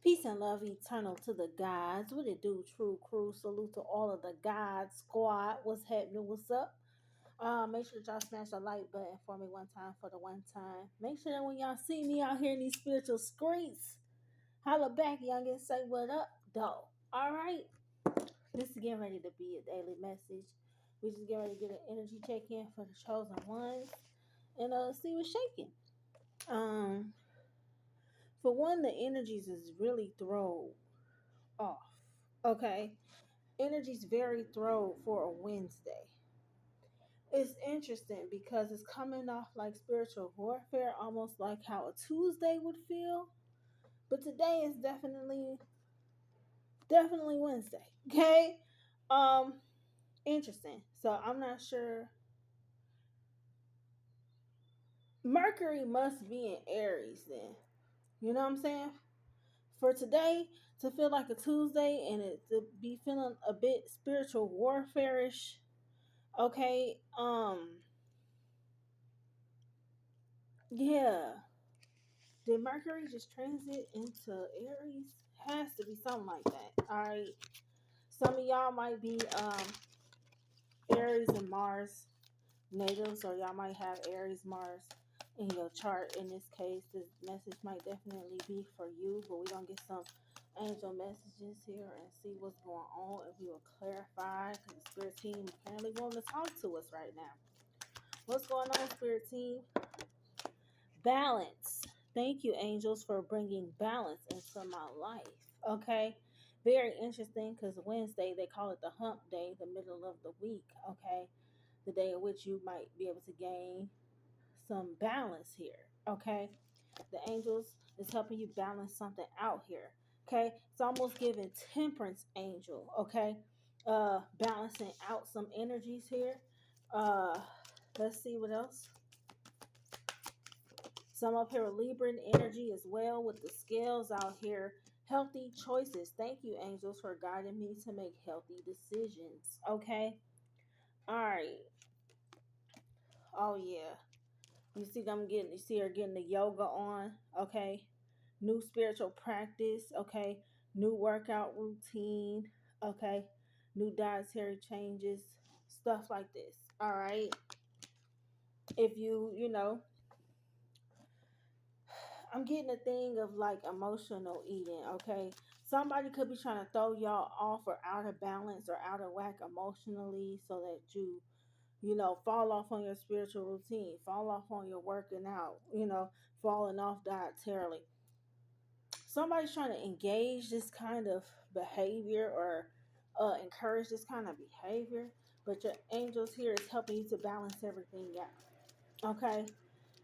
Peace and love eternal to the gods. What it do, true crew? Salute to all of the God squad. What's happening? What's up? Make sure that y'all smash the like button for me one time for the one time. Make sure that when y'all see me out here in these spiritual streets, holla back, youngin. Say what up, though. All right. This is getting ready to be a daily message. We just getting ready to get an energy check in for the chosen ones and see what's shaking. Um, for one, the energies is really thrown off. Okay, energy's very throw for a Wednesday. It's interesting because it's coming off like spiritual warfare, almost like how a Tuesday would feel. But today is definitely Wednesday. Okay, um, interesting. So I'm not sure. Mercury must be in Aries then. You know what I'm saying? For today to feel like a Tuesday and it to be feeling a bit spiritual warfare-ish. Okay, yeah. Did Mercury just transit into Aries? Has to be something like that. All right. Some of y'all might be Aries and Mars natives, or y'all might have Aries Mars in your chart. In this case, this message might definitely be for you, but we're gonna get some angel messages here and see what's going on if we will clarify because the spirit team apparently wanting to talk to us right now. What's going on, spirit team? Balance. Thank you, angels, for bringing balance into my life. Okay. Very interesting because Wednesday, they call it the hump day, the middle of the week. Okay. The day in which you might be able to gain some balance here. Okay. The angels is helping you balance something out here. Okay. It's almost giving temperance angel. Okay. Balancing out some energies here. Uh, let's see what else. Some up here with Libran energy as well with the scales out here. Healthy choices. Thank you, angels, for guiding me to make healthy decisions. Okay. All right. Oh yeah. You see her getting the yoga on. Okay. New spiritual practice. Okay. New workout routine. Okay. New dietary changes. Stuff like this. All right. If I'm getting a thing of like emotional eating, okay? Somebody could be trying to throw y'all off or out of balance or out of whack emotionally so that fall off on your spiritual routine, fall off on your working out, falling off dietarily. Somebody's trying to engage this kind of behavior or encourage this kind of behavior, but your angels here is helping you to balance everything out, okay?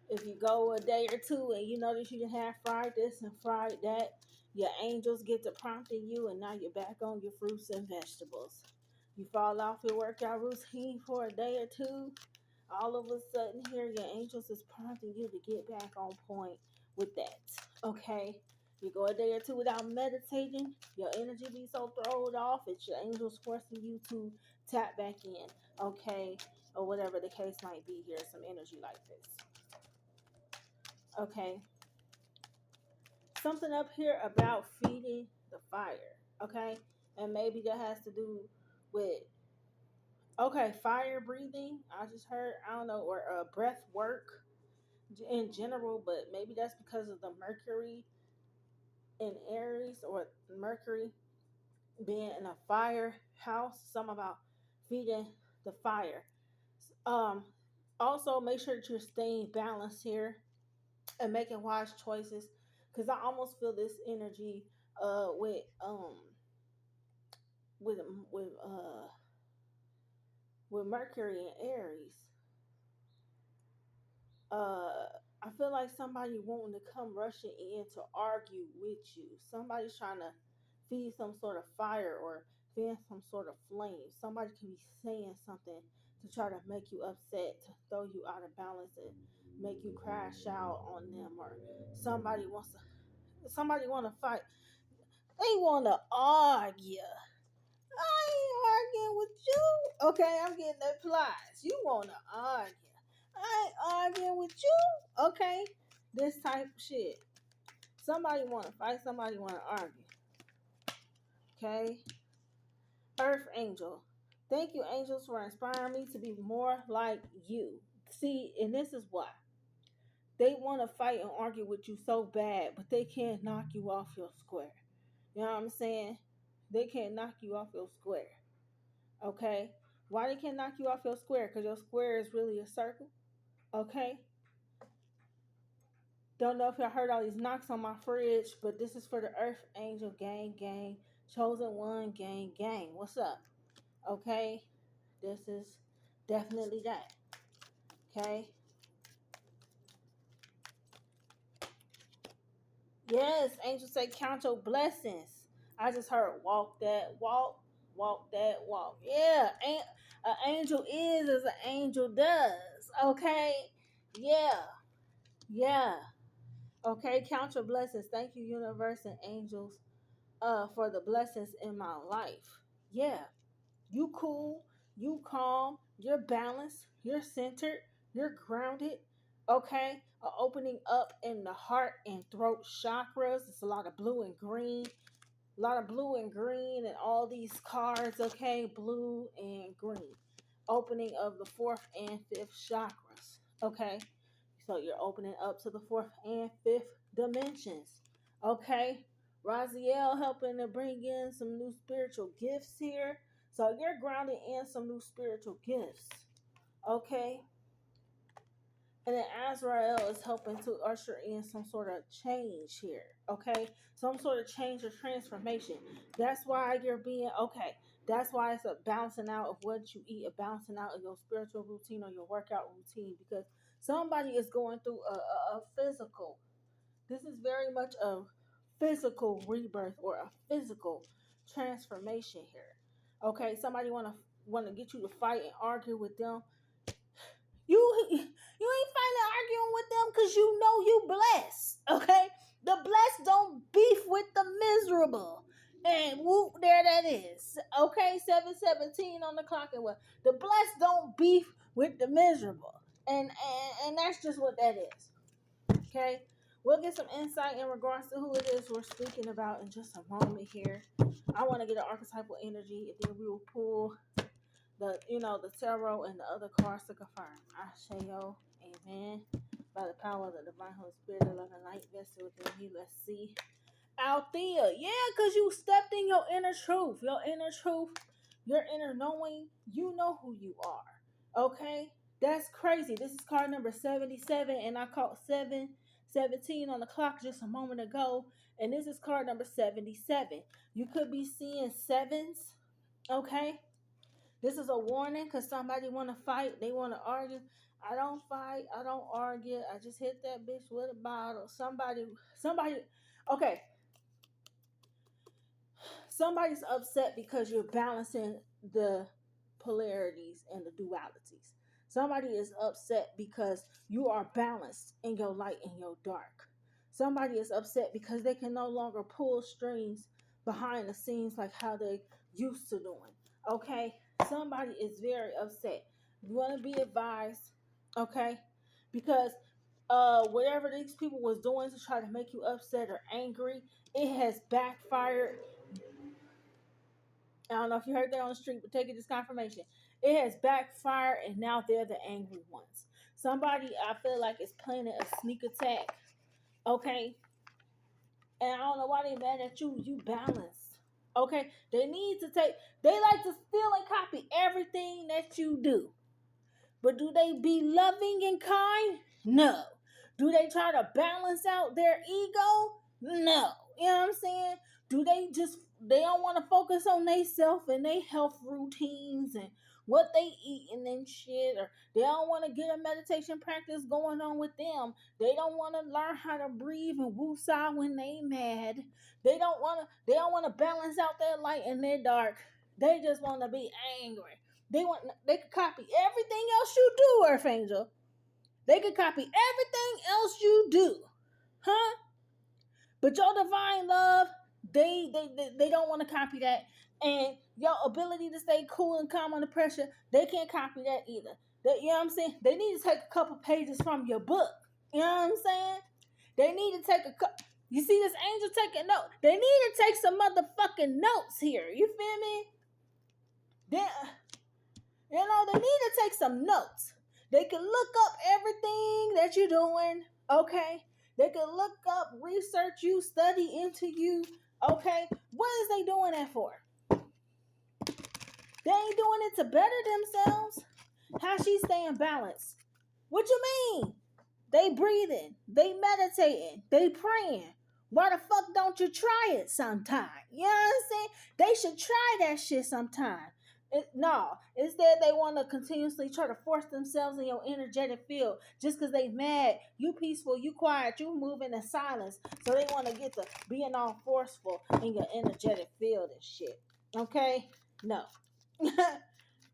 If you go a day or two and you notice you have fried this and fried that, your angels get to prompting you, and now you're back on your fruits and vegetables. You fall off your workout routine for a day or two, all of a sudden here your angels is prompting you to get back on point with that. Okay? You go a day or two without meditating, your energy be so thrown off, it's your angels forcing you to tap back in. Okay? Or whatever the case might be here, some energy like this. Okay. Something up here about feeding the fire. Okay. And maybe that has to do with, okay, fire breathing. I just heard, I don't know, or breath work in general, but maybe that's because of the Mercury in Aries or Mercury being in a fire house. Something about feeding the fire. Um, Also, make sure that you're staying balanced here and making wise choices because I almost feel this energy uh with um with with uh with Mercury and Aries. uh I feel like somebody wanting to come rushing in to argue with you. Somebody's trying to feed some sort of fire or fan some sort of flame. Somebody can be saying something to try to make you upset, to throw you out of balance and make you crash out on them, or somebody want to fight. They want to argue. I ain't arguing with you. Okay, I'm getting the plies. You want to argue. I ain't arguing with you. Okay, this type of shit. Somebody want to fight. Somebody want to argue. Okay. Earth angel. Thank you, angels, for inspiring me to be more like you. See, and this is why. They want to fight and argue with you so bad, but they can't knock you off your square. You know what I'm saying? They can't knock you off your square. Okay? Why they can't knock you off your square? Because your square is really a circle. Okay? Don't know if y'all heard all these knocks on my fridge, but this is for the Earth Angel gang, gang. Chosen One gang, gang. What's up? Okay? This is definitely that. Okay? Yes, angels say count your blessings. I just heard walk that walk, walk that walk. Yeah, an angel is as an angel does. Okay? Yeah, yeah. Okay, count your blessings. Thank you, universe and angels, for the blessings in my life. Yeah, you cool, you calm, you're balanced, you're centered, you're grounded. Okay, opening up in the heart and throat chakras. It's a lot of blue and green, a lot of blue and green, and all these cards. Okay, blue and green, opening of the fourth and fifth chakras. Okay, so you're opening up to the fourth and fifth dimensions. Okay. Raziel helping to bring in some new spiritual gifts here. So you're grounded in some new spiritual gifts. Okay. And then Azrael is helping to usher in some sort of change here. Okay. Some sort of change or transformation. That's why you're being okay. That's why it's a balancing out of what you eat, a balancing out of your spiritual routine or your workout routine, because somebody is going through a physical. This is very much a physical rebirth or a physical transformation here. Okay, somebody wanna get you to fight and argue with them. You ain't fighting arguing with them because you know you blessed. Okay, the blessed don't beef with the miserable. And whoop, there that is. Okay, 7:17 on the clock, and what the blessed don't beef with the miserable, and that's just what that is. Okay, we'll get some insight in regards to who it is we're speaking about in just a moment here. I want to get an archetypal energy, and then we will pull the tarot and the other cards to confirm. Ashayo, amen. By the power of the divine Holy Spirit, the love and light vested within me. Let's see. Althea, yeah, because you stepped in your inner truth. Your inner truth, your inner knowing. You know who you are. Okay? That's crazy. This is card number 77, and I caught 7:17 on the clock just a moment ago. And this is card number 77. You could be seeing sevens. Okay? This is a warning because somebody want to fight. They want to argue. I don't fight. I don't argue. I just hit that bitch with a bottle. Somebody. Okay. Somebody's upset because you're balancing the polarities and the dualities. Somebody is upset because you are balanced in your light and your dark. Somebody is upset because they can no longer pull strings behind the scenes like how they used to doing. Okay? Somebody is very upset. You want to be advised, okay? Because whatever these people was doing to try to make you upset or angry, it has backfired. I don't know if you heard that on the street, but take it as confirmation. It has backfired, and now they're the angry ones. Somebody I feel like is planning a sneak attack. Okay, and I don't know why they mad at you. You balanced. Okay, they need to take. They like to steal and copy everything that you do. But do they be loving and kind? No. Do they try to balance out their ego? No. You know what I'm saying? Do they don't want to focus on they self and their health routines and what they eating and shit, or they don't want to get a meditation practice going on with them. They don't want to learn how to breathe and woosah when they mad. They don't want to balance out their light and their dark. They just want to be angry. They could copy everything else you do, Earth Angel. They could copy everything else you do. Huh? But your divine love, they don't want to copy that. And your ability to stay cool and calm under pressure, they can't copy that either. You know what I'm saying? They need to take a couple pages from your book. You know what I'm saying? They need to take You see this angel taking note. They need to take some motherfucking notes here. You feel me? They need to take some notes. They can look up everything that you're doing, okay? They can look up, research you, study into you, okay? What is they doing that for? They ain't doing it to better themselves. How she staying balanced? What you mean? They breathing, they meditating, they praying. Why the fuck don't you try it sometime? You know what I'm saying? They should try that shit sometime. No, instead they want to continuously try to force themselves in your energetic field just because they mad. You peaceful, you quiet, you moving in silence. So they want to get to being all forceful in your energetic field and shit. Okay? No.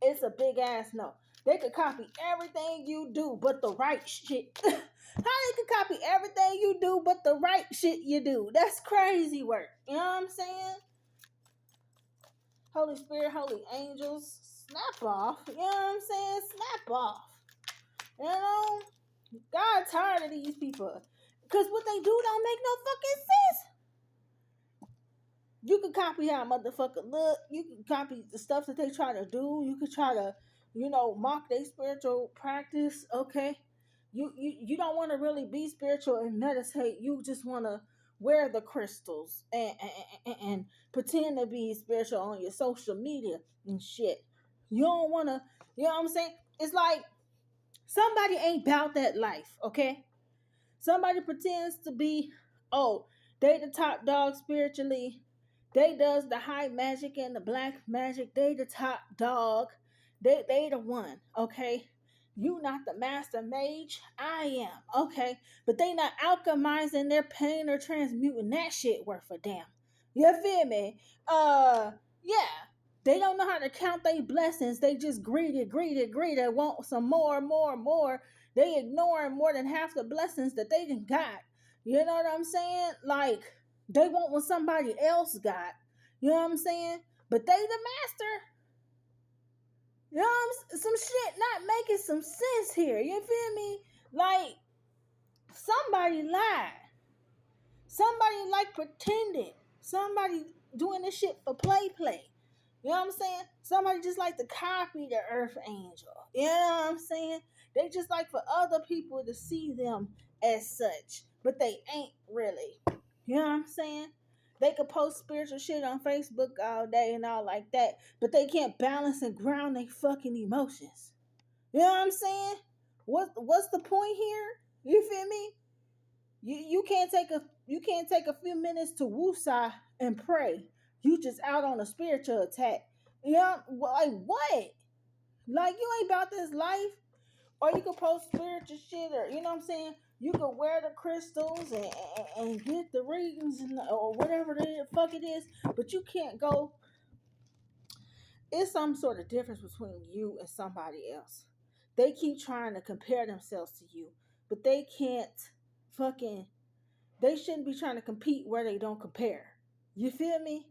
It's a big ass no. They could copy everything you do but the right shit. How they could copy everything you do but the right shit you do? That's crazy work. You know what I'm saying? Holy Spirit, holy angels, snap off. You know what I'm saying? Snap off. You know? God tired of these people. Because what they do don't make no fucking sense. You can copy how a motherfucker look. You can copy the stuff that they try to do. You can try to, mock their spiritual practice. Okay, you don't want to really be spiritual and meditate. You just want to wear the crystals and pretend to be spiritual on your social media and shit. You don't want to. You know what I'm saying? It's like somebody ain't about that life. Okay, somebody pretends to be. Oh, they the top dog spiritually. They does the high magic and the black magic. They the top dog. They the one, okay? You not the master mage. I am, okay? But they not alchemizing their pain or transmuting that shit worth a damn. You feel me? Yeah. They don't know how to count their blessings. They just greedy, greedy, greedy. Want some more, more, more. They ignoring more than half the blessings that they done got. You know what I'm saying? Like, they want what somebody else got. You know what I'm saying? But they the master. You know what I'm Some shit not making some sense here. You feel me? Like, somebody lied. Somebody like pretending. Somebody doing this shit for play. You know what I'm saying? Somebody just like to copy the earth angel. You know what I'm saying? They just like for other people to see them as such. But they ain't really. You know what I'm saying? They could post spiritual shit on Facebook all day and all like that, but they can't balance and ground their fucking emotions. You know what I'm saying? What's the point here? You feel me? You can't take a few minutes to woosah and pray. You just out on a spiritual attack. You know, like what? Like you ain't about this life. Or you can post spiritual shit, or you know what I'm saying. You can wear the crystals and get the readings or whatever the fuck it is, but you can't go. It's some sort of difference between you and somebody else. They keep trying to compare themselves to you, but they can't fucking. They shouldn't be trying to compete where they don't compare. You feel me?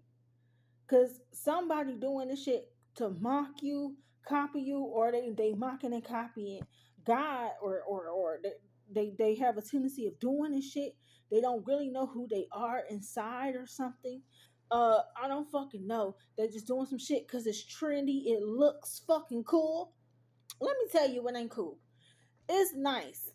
Because somebody doing this shit to mock you, copy you, or they mocking and copying God, or they have a tendency of doing this shit. They don't really know who they are inside or something. I don't fucking know. They just doing some shit because it's trendy. It looks fucking cool. Let me tell you what ain't cool. It's nice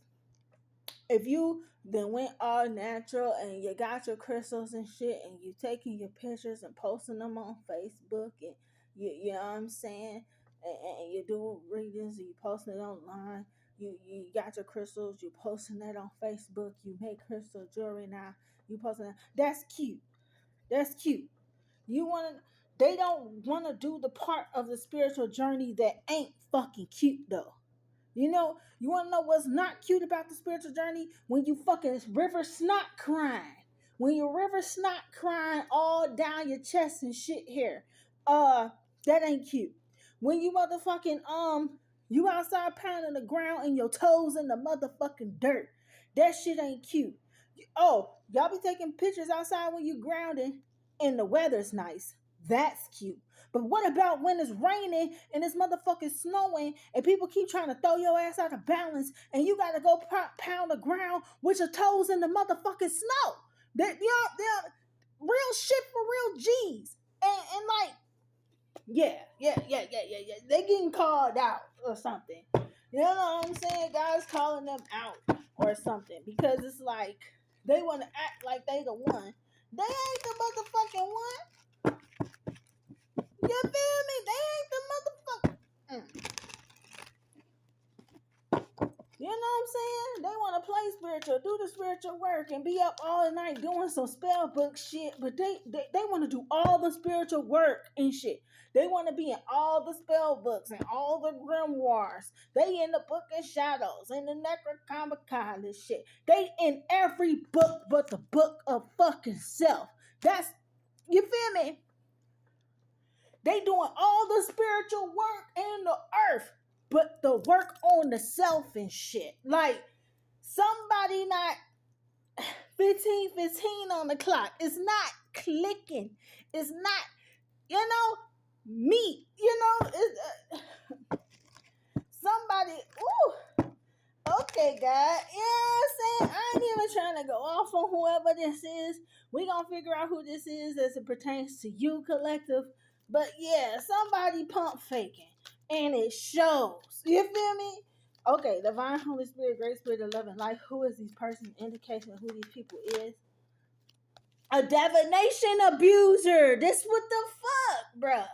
if you then went all natural and you got your crystals and shit and you taking your pictures and posting them on Facebook and you know what I'm saying, and you do readings and you posting it online. You got your crystals, you posting that on Facebook. You make crystal jewelry now. You posting that. That's cute. That's cute. You want to. They don't want to do the part of the spiritual journey that ain't fucking cute though. You want to know what's not cute about the spiritual journey? When you fucking river snot crying. When you river snot crying all down your chest and shit here. That ain't cute. When you motherfucking, you outside pounding the ground and your toes in the motherfucking dirt. That shit ain't cute. Oh, y'all be taking pictures outside when you grounding and the weather's nice. That's cute. But what about when it's raining and it's motherfucking snowing and people keep trying to throw your ass out of balance and you gotta go pound the ground with your toes in the motherfucking snow? They real shit for real G's. And like, yeah. They getting called out or something. You know what I'm saying? God's calling them out or something because it's like they want to act like they the one. They ain't the motherfucking one. You feel me? They ain't the motherfucker. You know what I'm saying? They want to play spiritual, do the spiritual work, and be up all night doing some spell book shit. But they want to do all the spiritual work and shit. They want to be in all the spell books and all the grimoires. They in the Book of Shadows and the Necronomicon and shit. They in every book but the book of fucking self. That's, you feel me? They doing all the spiritual work in the earth, but the work on the self and shit. Like, somebody not 15 on the clock. It's not clicking. It's not, me. It's, somebody, ooh. Okay, God. You know what I'm saying? I ain't even trying to go off on whoever this is. We gonna figure out who this is as it pertains to you, collective. But yeah, somebody pump faking. And it shows. You feel me? Okay, divine Holy Spirit, great spirit of love and life. Who is these persons? Indication of who these people is. A divination abuser. This what the fuck, bruh.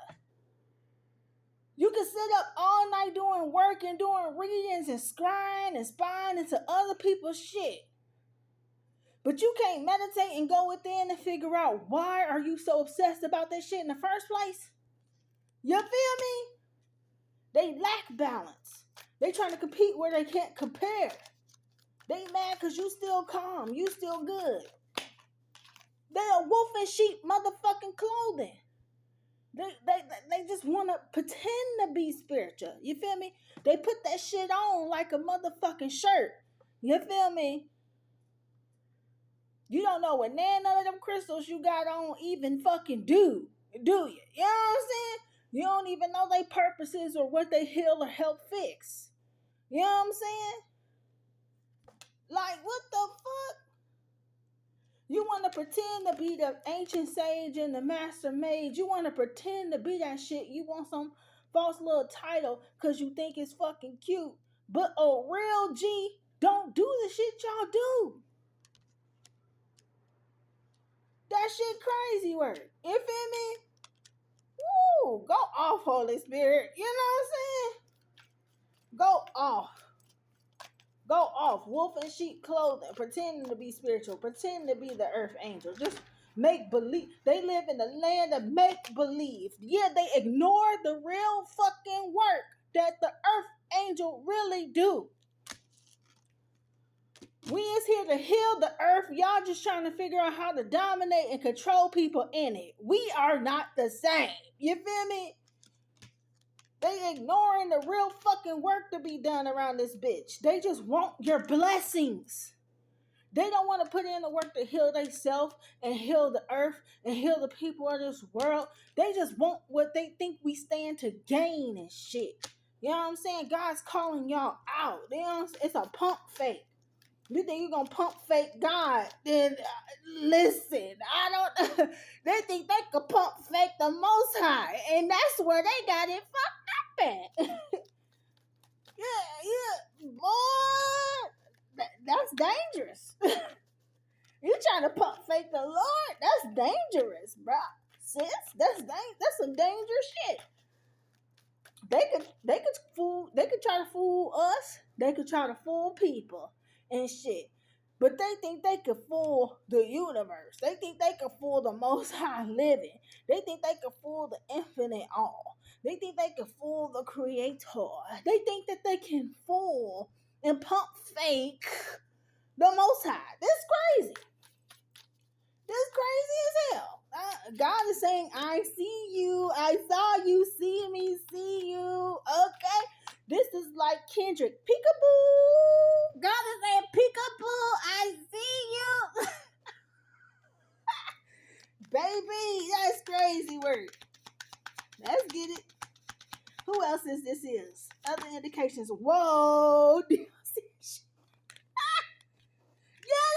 You can sit up all night doing work and doing readings and scrying and spying into other people's shit. But you can't meditate and go within and figure out why are you so obsessed about that shit in the first place? You feel me? They lack balance. They trying to compete where they can't compare. They mad because you still calm. You still good. They a wolf in sheep motherfucking clothing. They just want to pretend to be spiritual. You feel me? They put that shit on like a motherfucking shirt. You feel me? You don't know what none of them crystals you got on even fucking do you? You know what I'm saying? You don't even know their purposes or what they heal or help fix. You know what I'm saying? Like, what the fuck? You want to pretend to be the ancient sage and the master mage. You want to pretend to be that shit. You want some false little title because you think it's fucking cute. But a real G don't do the shit y'all do. That shit crazy work. You feel me? Woo! Go off, Holy Spirit. You know what I'm saying? Go off. Go off. Wolf in sheep clothing. Pretending to be spiritual. Pretend to be the earth angel. Just make believe. They live in the land of make believe. Yeah, they ignore the real fucking work that the earth angel really do. We is here to heal the earth. Y'all just trying to figure out how to dominate and control people in it. We are not the same. You feel me? They ignoring the real fucking work to be done around this bitch. They just want your blessings. They don't want to put in the work to heal themselves and heal the earth and heal the people of this world. They just want what they think we stand to gain and shit. You know what I'm saying? God's calling y'all out. You know what I'm saying? It's a pump fake. You think you're going to pump fake God? Then listen, I don't... They think they could pump fake the Most High. And that's where they got it fucked up at. yeah, boy. That's dangerous. You trying to pump fake the Lord? That's dangerous, bro. Sis, that's some dangerous shit. They could try to fool us. They could try to fool people and shit. But they think they could fool the universe. They think they could fool the Most High living. They think they could fool the infinite all. They think they could fool the Creator. They think that they can fool and pump fake the Most High. This crazy. This crazy as hell. God is saying, I see you. I saw you. See me. See you. Okay. This is like Kendrick. Peekaboo. God is saying, peekaboo. I see you. Baby, that's crazy work. Let's get it. Who else is this is? Other indications. Whoa. Yeah,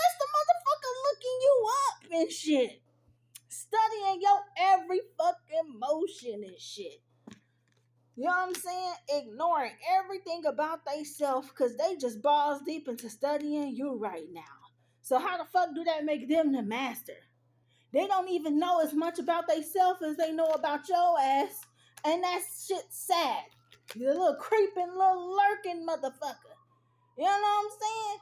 that's the motherfucker looking you up. and shit. Studying your every fucking motion and shit. You know what I'm saying? Ignoring everything about theyself because they just balls deep into studying you right now. So how the fuck do that make them the master? They don't even know as much about themselves as they know about your ass. And that shit sad. You little creeping, little lurking motherfucker. You know what I'm saying?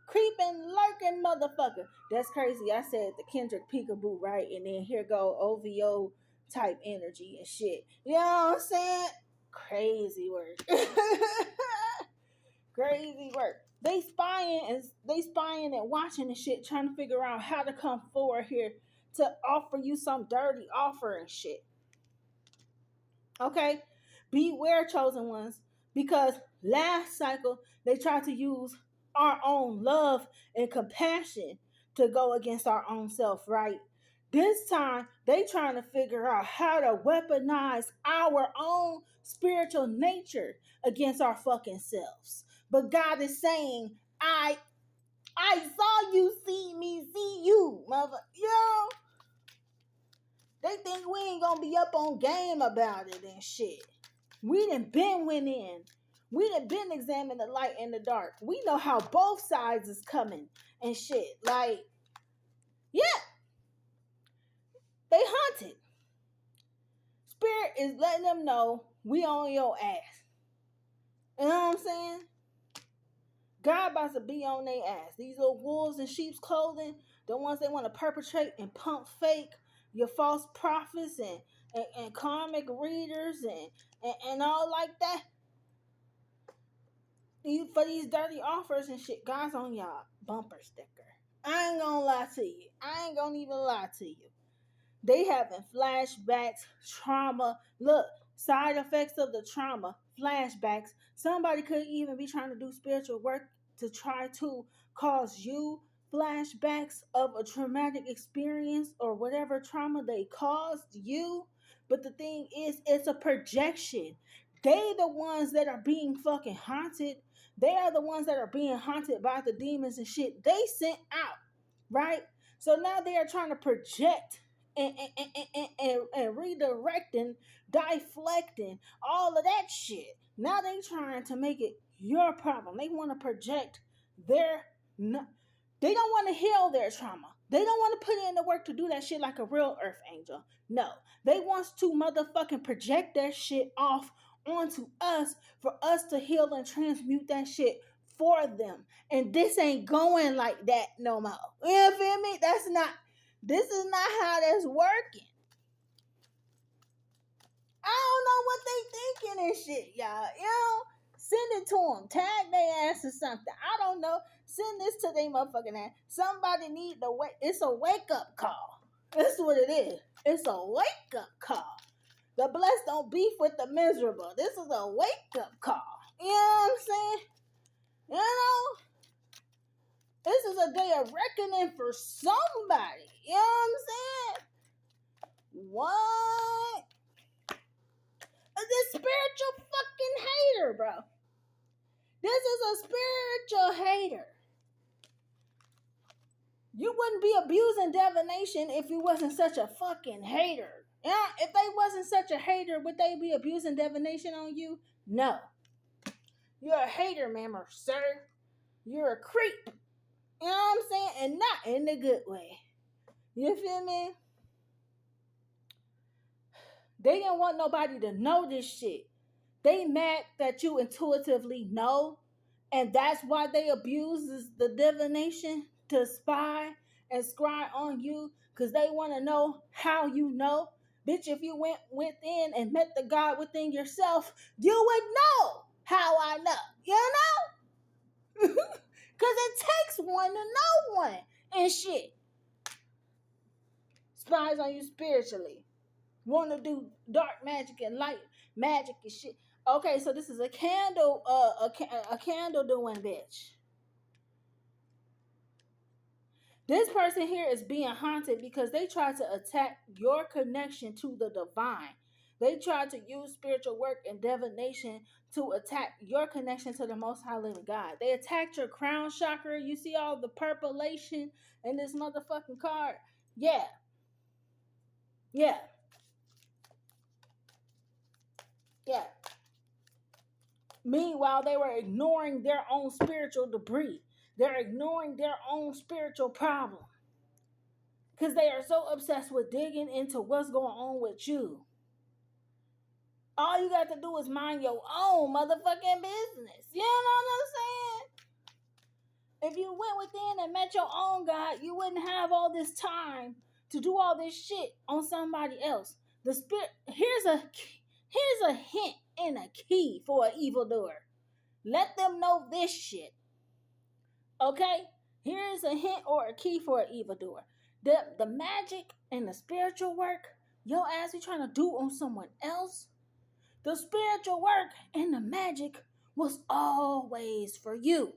Creeping, lurking motherfucker. That's crazy. I said the Kendrick Peekaboo, right? And then here go OVO type energy and shit. You know what I'm saying? Crazy work. Crazy work. They spying and watching and shit, trying to figure out how to come forward here to offer you some dirty offer and shit. Okay? Beware, chosen ones, because last cycle they tried to use our own love and compassion to go against our own self, right? This time they trying to figure out how to weaponize our own spiritual nature against our fucking selves. But God is saying, I saw you see me see you, mother. Yo, they think we ain't gonna be up on game about it and shit. We done been went in. We done been examined the light and the dark. We know how both sides is coming and shit. Like, yeah, they hunted. Spirit is letting them know we on your ass. You know what I'm saying? God about to be on their ass. These little wolves in sheep's clothing, the ones they want to perpetrate and pump fake, your false prophets and karmic readers and all like that. For these dirty offers and shit, God's on y'all bumper sticker. I ain't gonna lie to you. I ain't gonna even lie to you. They having flashbacks, trauma. Look, side effects of the trauma, flashbacks. Somebody could even be trying to do spiritual work to try to cause you flashbacks of a traumatic experience or whatever trauma they caused you. But the thing is, it's a projection. They the ones that are being fucking haunted. They are the ones that are being haunted by the demons and shit they sent out, right? So now they are trying to project and redirecting, deflecting, all of that shit. Now they trying to make it your problem. They want to project their, they don't want to heal their trauma. They don't want to put in the work to do that shit like a real earth angel. No, they want to motherfucking project that shit off onto us for us to heal and transmute that shit for them. And this ain't going like that no more. You feel me? This is not how that's working. I don't know what they thinking and shit, y'all. You know, send it to them. Tag their ass or something. I don't know. Send this to their motherfucking ass. Somebody need to wake. It's a wake up call. That's what it is. It's a wake up call. The blessed don't beef with the miserable. This is a wake up call. You know what I'm saying? You know, this is a day of reckoning for somebody. You know what I'm saying? What? This spiritual fucking hater, bro. This is a spiritual hater. You wouldn't be abusing divination if you wasn't such a fucking hater. Yeah, if they wasn't such a hater, would they be abusing divination on you? No. You're a hater, ma'am or sir. You're a creep. You know what I'm saying? And not in the good way. You feel me? They didn't want nobody to know this shit. They mad that you intuitively know, and that's why they abuse the divination to spy and scry on you, because they want to know how you know. Bitch, if you went within and met the God within yourself, you would know how I know. You know? Because it takes one to know one and shit. Spies on you spiritually. Want to do dark magic and light magic and shit. Okay, so this is a candle, a candle doing bitch. This person here is being haunted because they try to attack your connection to the divine. They try to use spiritual work and divination to attack your connection to the Most High Living God. They attacked your crown chakra. You see all the purpleation in this motherfucking card. Yeah, yeah, yeah. Meanwhile, they were ignoring their own spiritual debris. They're ignoring their own spiritual problem because they are so obsessed with digging into what's going on with you. All you got to do is mind your own motherfucking business. You know what I'm saying? If you went within and met your own God, you wouldn't have all this time to do all this shit on somebody else. The spirit here's a hint and a key for an evildoer. Let them know this shit. Okay? Here's a hint or a key for an evildoer. The magic and the spiritual work your ass be trying to do on someone else, the spiritual work and the magic was always for you.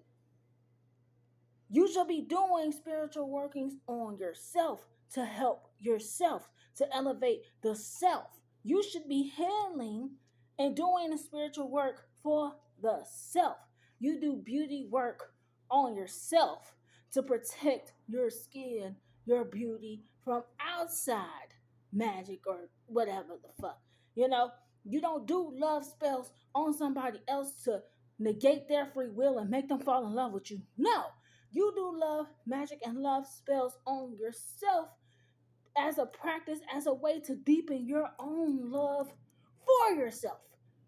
You should be doing spiritual workings on yourself to help yourself, to elevate the self. You should be healing and doing the spiritual work for the self. You do beauty work on yourself to protect your skin, your beauty from outside magic or whatever the fuck. You know, you don't do love spells on somebody else to negate their free will and make them fall in love with you. No, you do love magic and love spells on yourself as a practice, as a way to deepen your own love for yourself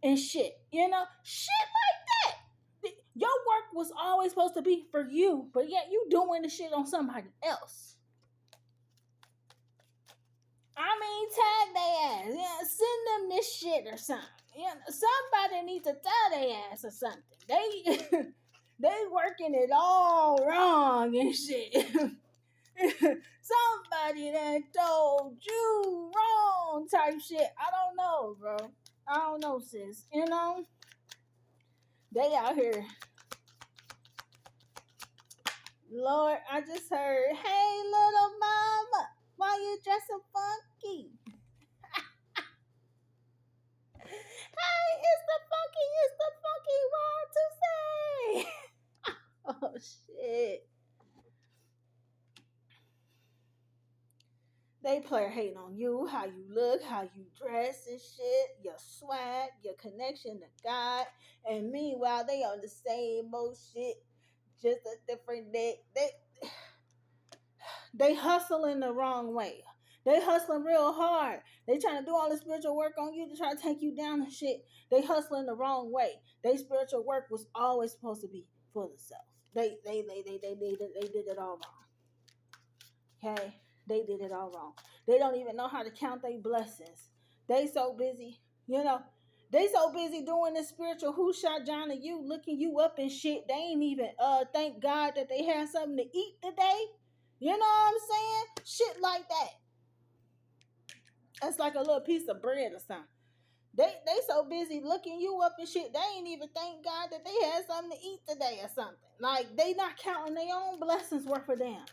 and shit. You know, shit like that. Your work was always supposed to be for you, but yet you doing the shit on somebody else. I mean, tag their ass. Yeah, send them this shit or something. Yeah, somebody needs to tell their ass or something. They they working it all wrong and shit. Somebody that told you wrong type shit. I don't know, bro. I don't know, sis. You know, they out here. Lord, I just heard, hey, little mama, why you dressing funky? Hey, it's the funky one to say. Oh, shit. They play hating on you, how you look, how you dress and shit, your swag, your connection to God. And meanwhile, they on the same old shit, just a different day. They hustling the wrong way. They hustling real hard. They trying to do all the spiritual work on you to try to take you down and shit. They hustling the wrong way. They spiritual work was always supposed to be for the self. They did it all wrong. Okay? They did it all wrong. They don't even know how to count their blessings. They so busy, you know. They so busy doing this spiritual who shot John and you, looking you up and shit. They ain't even thank God that they had something to eat today. You know what I'm saying? Shit like that. That's like a little piece of bread or something. They so busy looking you up and shit. They ain't even thank God that they had something to eat today or something. Like they not counting their own blessings worth of damn.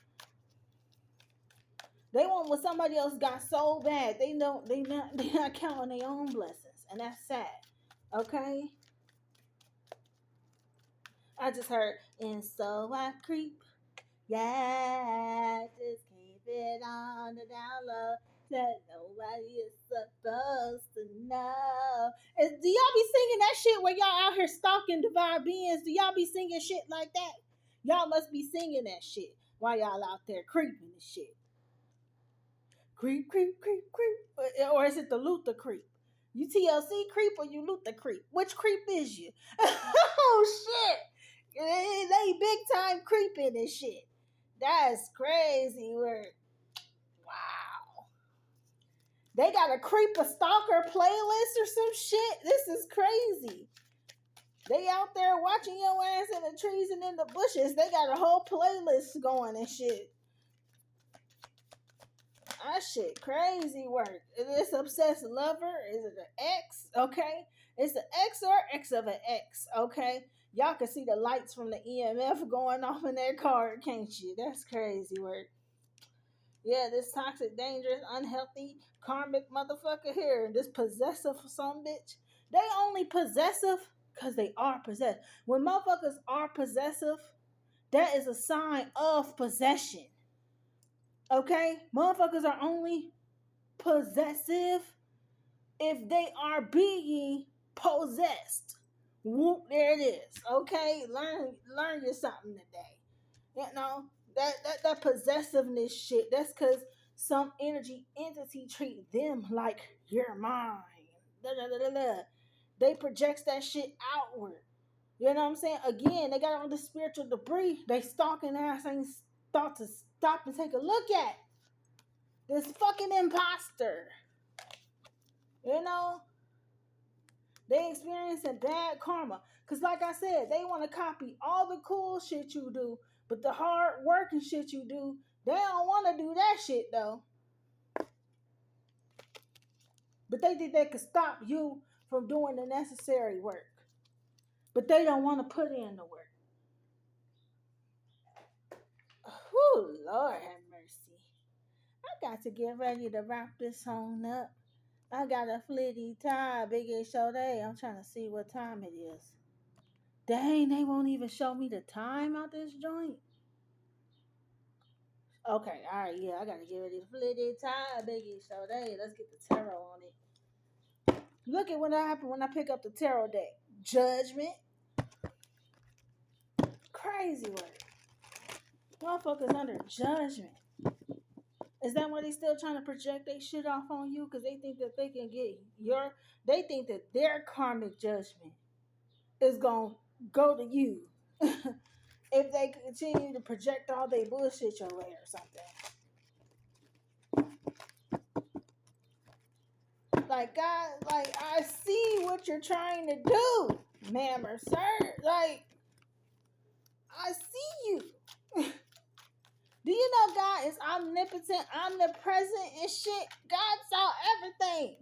They want what somebody else got so bad. They not counting their own blessings. And that's sad. Okay? I just heard, and so I creep. Yeah, just keep it on the down low that nobody is supposed to know. Do y'all be singing that shit when y'all out here stalking divine beings? Do y'all be singing shit like that? Y'all must be singing that shit while y'all out there creeping and shit. Creep, creep, creep, creep. Or is it the Luther creep? You TLC creep or you Luther creep? Which creep is you? Oh shit! They big time creeping and shit. That's crazy work. Wow. They got a creep a stalker playlist or some shit. This is crazy. They out there watching your ass in the trees and in the bushes. They got a whole playlist going and shit. That shit crazy work. This obsessed lover, is it an ex? Okay. It's an ex or ex of an ex. Okay. Y'all can see the lights from the EMF going off in their car, can't you? That's crazy work. Yeah, this toxic, dangerous, unhealthy, karmic motherfucker here, this possessive some bitch. They only possessive because they are possessed. When motherfuckers are possessive, that is a sign of possession. Okay? Motherfuckers are only possessive if they are being possessed. Whoop, there it is. Okay? Learn you something today. You know, that possessiveness shit, that's cause some energy entity treat them like you're mine. Da, da, da, da, da. They projects that shit outward. You know what I'm saying? Again, they got all the spiritual debris. They stalking ass ain't thought to stop and take a look at this fucking imposter. You know, they experiencing bad karma. Cause like I said, they want to copy all the cool shit you do, but the hard working shit you do, they don't want to do that shit though. But they think they could stop you from doing the necessary work. But they don't want to put in the work. Oh Lord have mercy. I got to get ready to wrap this song up. I got a flitty tie, Biggie show day. I'm trying to see what time it is. Dang, they won't even show me the time out this joint. Okay, all right, yeah, I gotta get ready to flitty tie, Biggie show day. Let's get the tarot on it. Look at what happened when I pick up the tarot deck. Judgment. Crazy word. Motherfuckers under judgment. Is that why they still trying to project their shit off on you? Because they think that they can get they think that their karmic judgment is going to go to you if they continue to project all their bullshit your way or something. Like, God, like, I see what you're trying to do, ma'am or sir. Like, I see you. Do you know God is omnipotent, omnipresent, and shit? God saw everything.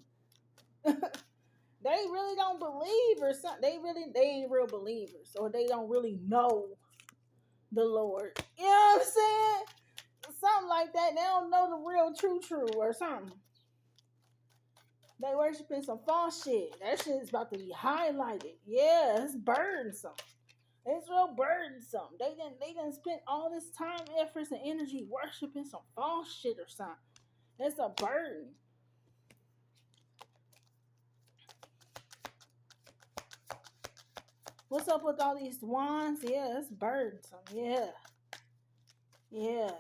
They really don't believe or something. They ain't real believers, or they don't really know the Lord. You know what I'm saying? Something like that. They don't know the real true or something. They worshiping some false shit. That shit is about to be highlighted. Yeah, it's burdensome. It's real burdensome. They didn't spend all this time, efforts, and energy worshiping some false shit or something. It's a burden. What's up with all these wands? Yeah, it's burdensome. Yeah. Yeah.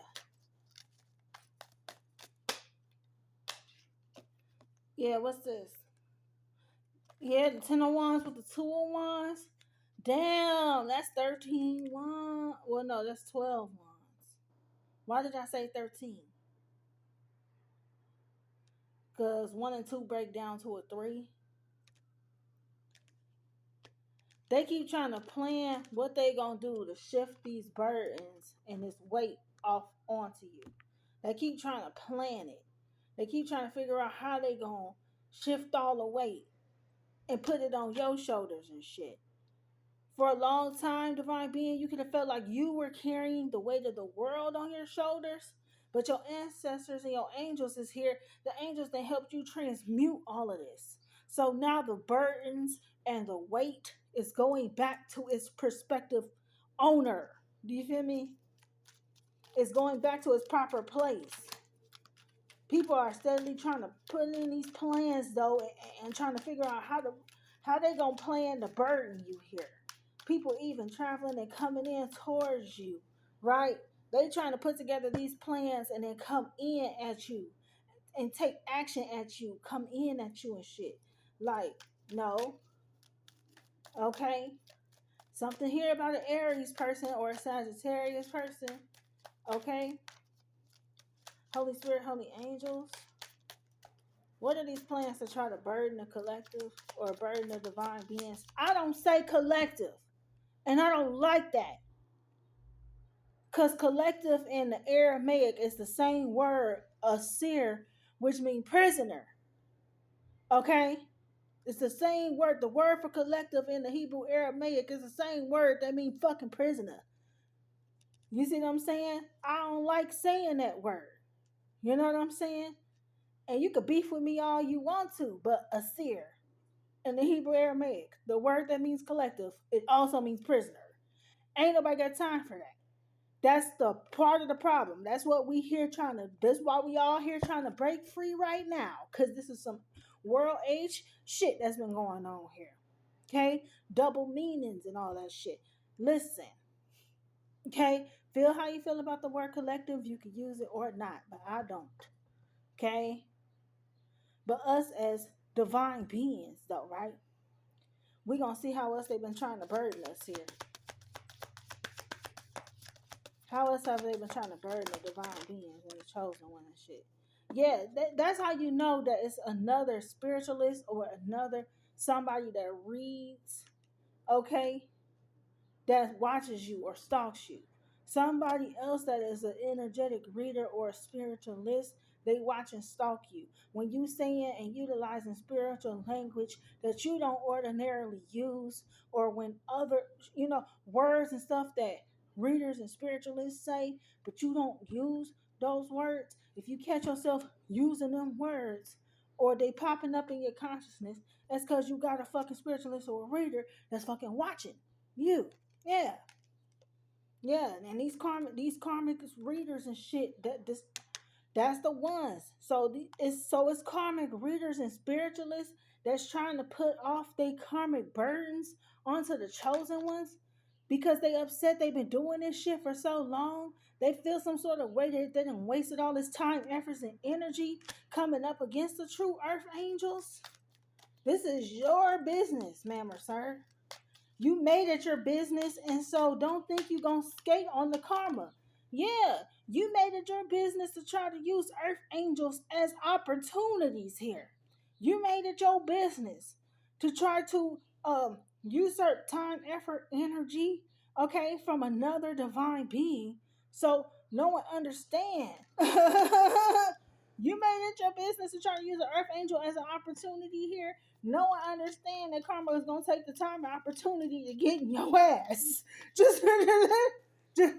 Yeah, what's this? Yeah, the 10 of wands with the 2 of wands. Damn, that's 13 wands. Well, no, that's 12 wands. Why did I say 13? Because 1 and 2 break down to a 3. They keep trying to plan what they gonna do to shift these burdens and this weight off onto you. They keep trying to plan it. They keep trying to figure out how they gonna shift all the weight and put it on your shoulders and shit. For a long time, divine being, you could have felt like you were carrying the weight of the world on your shoulders. But your ancestors and your angels is here. The angels that helped you transmute all of this. So now the burdens and the weight is going back to its prospective owner. Do you feel me? It's going back to its proper place. People are steadily trying to put in these plans though, and trying to figure out how they gonna plan to burden you here. People even traveling and coming in towards you, right? They trying to put together these plans and then come in at you and take action at you, come in at you and shit. Like, no, okay. Something here about an Aries person or a Sagittarius person, okay? Holy Spirit, holy angels. What are these plans to try to burden the collective or burden the divine beings? I don't say collective, and I don't like that. Because collective in the Aramaic is the same word, asir, which means prisoner. Okay? It's the same word. The word for collective in the Hebrew Aramaic is the same word that means fucking prisoner. You see what I'm saying? I don't like saying that word. You know what I'm saying? And you could beef with me all you want to, but asir in the Hebrew Aramaic, the word that means collective, it also means prisoner. Ain't nobody got time for that. That's the part of the problem. That's what we here trying to. That's why we all here trying to break free right now. Cause this is some world age shit that's been going on here. Okay, double meanings and all that shit. Listen, okay, feel how you feel about the word collective. You can use it or not, but I don't. Okay, but us as divine beings, though, right? We gonna see how else they've been trying to burden us here. How else have they been trying to burden the divine beings and the chosen one and shit? Yeah, that's how you know that it's another spiritualist or another somebody that reads, okay, that watches you or stalks you. Somebody else that is an energetic reader or a spiritualist, they watch and stalk you. When you saying and utilizing spiritual language that you don't ordinarily use, or when other, words and stuff that readers and spiritualists say, but you don't use those words, if you catch yourself using them words or they popping up in your consciousness, that's because you got a fucking spiritualist or a reader that's fucking watching you. Yeah, yeah, and these karmic readers and shit. That's the ones. So it's karmic readers and spiritualists that's trying to put off their karmic burdens onto the chosen ones because they upset they've been doing this shit for so long. They feel some sort of way that they done wasted all this time, efforts, and energy coming up against the true earth angels. This is your business, ma'am or sir. You made it your business, and so don't think you gonna skate on the karma. Yeah, you made it your business to try to use earth angels as opportunities here. You made it your business to try to usurp time, effort, energy, okay, from another divine being. So no one understand. You made it your business to try to use an earth angel as an opportunity here. No one understand that karma is gonna take the time and opportunity to get in your ass. Just, just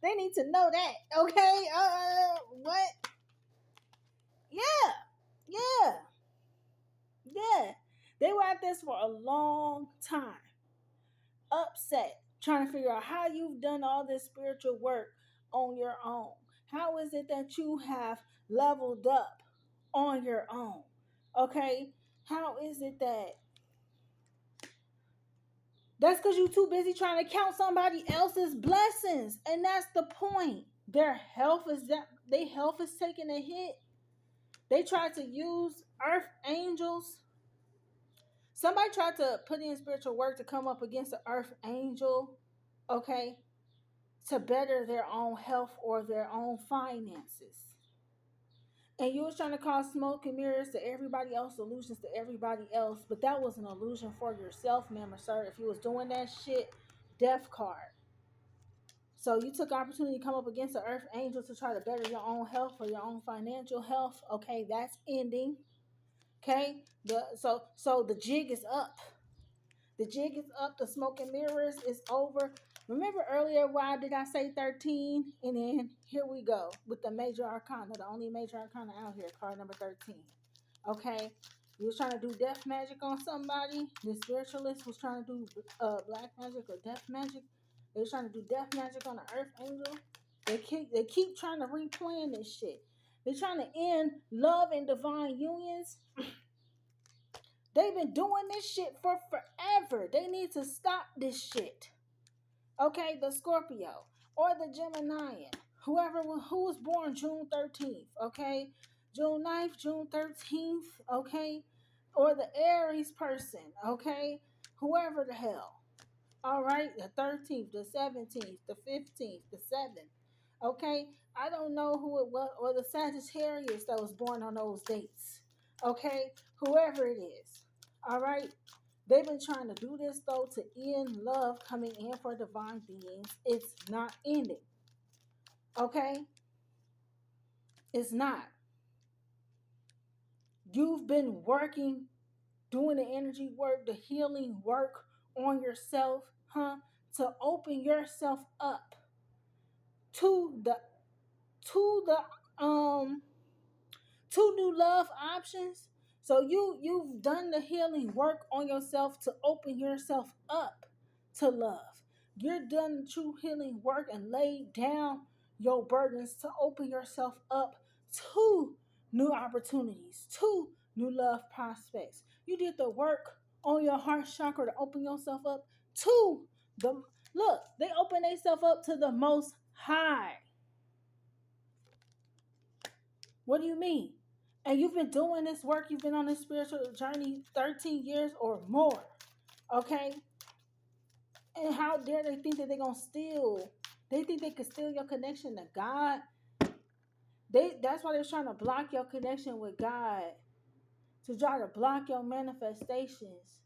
they need to know that, okay? What? Yeah, yeah, yeah. They were at this for a long time, upset, trying to figure out how you've done all this spiritual work on your own. How is it that you have leveled up on your own? Okay, how is it that that's because you're too busy trying to count somebody else's blessings. And that's the point. Their health is taking a hit. They tried to use earth angels. Somebody tried to put in spiritual work to come up against the earth angel, okay, to better their own health or their own finances. And you was trying to cause smoke and mirrors to everybody else, illusions to everybody else, but that was an illusion for yourself, ma'am or sir. If you was doing that shit, death card. So you took opportunity to come up against the earth angel to try to better your own health or your own financial health. Okay, that's ending. Okay, so the jig is up. The jig is up. The smoke and mirrors is over. Remember earlier why did I say 13? And then here we go with the major arcana, the only major arcana out here, card number 13. Okay, you was trying to do death magic on somebody. The spiritualist was trying to do black magic or death magic. They was trying to do death magic on the earth angel. They keep trying to replan this shit. They're trying to end love and divine unions. They've been doing this shit for forever. They need to stop this shit. Okay, the Scorpio or the Geminian, who was born June 13th, okay? June 9th, June 13th, okay? Or the Aries person, okay? Whoever the hell. All right, the 13th, the 17th, the 15th, the 7th. Okay? I don't know who it was, or the Sagittarius that was born on those dates. Okay? Whoever it is. All right? They've been trying to do this though to end love coming in for divine beings. It's not ending. Okay? It's not. You've been working, doing the energy work, the healing work on yourself, to open yourself up to the to the two new love options. So you've done the healing work on yourself to open yourself up to love. You're done true healing work and laid down your burdens to open yourself up to new opportunities, to new love prospects. You did the work on your heart chakra to open yourself up to the look, they open themselves up to the most high. What do you mean? And you've been doing this work, you've been on this spiritual journey 13 years or more. Okay? And how dare they think that they're gonna steal? They think they can steal your connection to God. That's why they're trying to block your connection with God. To try to block your manifestations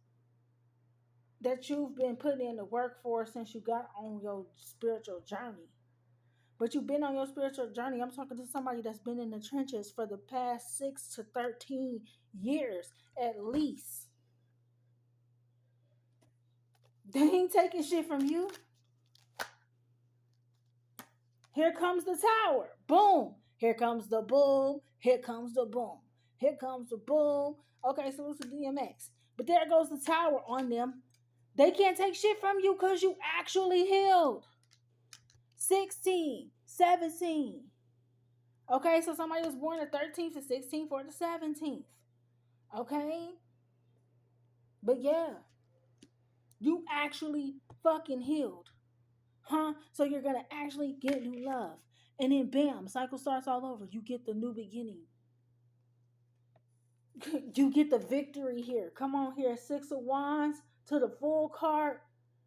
that you've been putting in the work for since you got on your spiritual journey. But you've been on your spiritual journey. I'm talking to somebody that's been in the trenches for the past 6 to 13 years at least. They ain't taking shit from you. Here comes the tower. Boom. Here comes the boom. Here comes the boom. Here comes the boom. Okay, so it's a DMX. But there goes the tower on them. They can't take shit from you because you actually healed. 16, 17. Okay, so somebody was born the 13th, the 16th, or the 17th. Okay? But yeah, you actually fucking healed. Huh? So you're going to actually get new love. And then bam, cycle starts all over. You get the new beginning. You get the victory here. Come on here, 6 of Wands to the full card.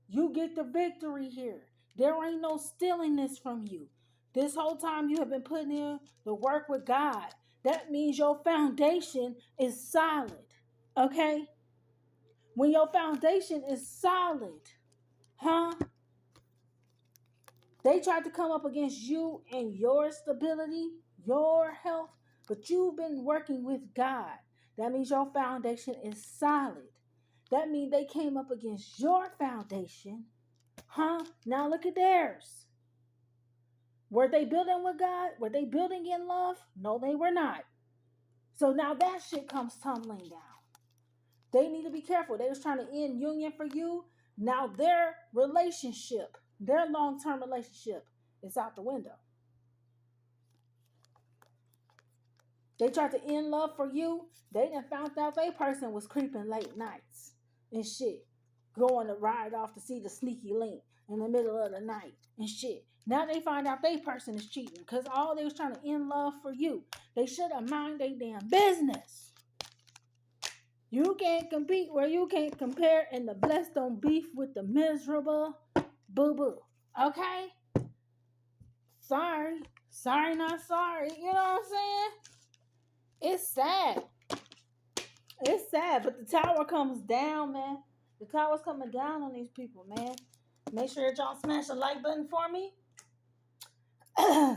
You get the victory here. There ain't no stealing this from you. This whole time you have been putting in the work with God. That means your foundation is solid. Okay? When your foundation is solid, huh? They tried to come up against you and your stability, your health, but you've been working with God. That means your foundation is solid. That means they came up against your foundation. Huh? Now look at theirs. Were they building with God? Were they building in love? No, they were not. So now that shit comes tumbling down. They need to be careful. They was trying to end union for you. Now their relationship, their long-term relationship is out the window. They tried to end love for you. They done found out they person was creeping late nights and shit. Going to ride off to see the sneaky link in the middle of the night and shit. Now they find out they person is cheating because all they was trying to end love for you. They should have mind their damn business. You can't compete where you can't compare, and the blessed don't beef with the miserable boo-boo. Okay? Sorry. Sorry, not sorry. You know what I'm saying? It's sad. It's sad, but the tower comes down, man. The tower's coming down on these people, man. Make sure that y'all smash the like button for me.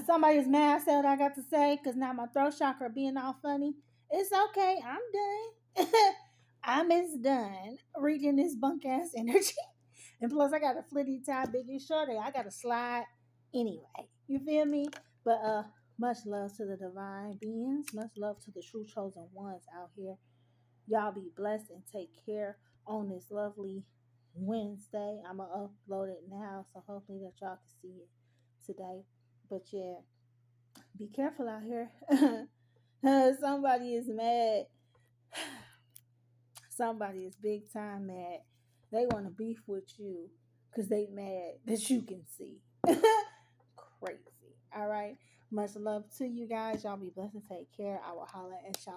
Somebody's mad I said what I got to say because now my throat chakra being all funny. It's okay. I'm done. I'm as done reading this bunk ass energy. And plus, I got a flitty tie, biggie shorty. I got to slide anyway. You feel me? But much love to the divine beings. Much love to the true chosen ones out here. Y'all be blessed and take care on this lovely Wednesday. I'm going to upload it now, so hopefully that y'all can see it today. But yeah, be careful out here. Somebody is mad. Somebody is big time mad. They want to beef with you because they mad that you can see. Crazy. All right. Much love to you guys. Y'all be blessed and take care. I will holler at y'all.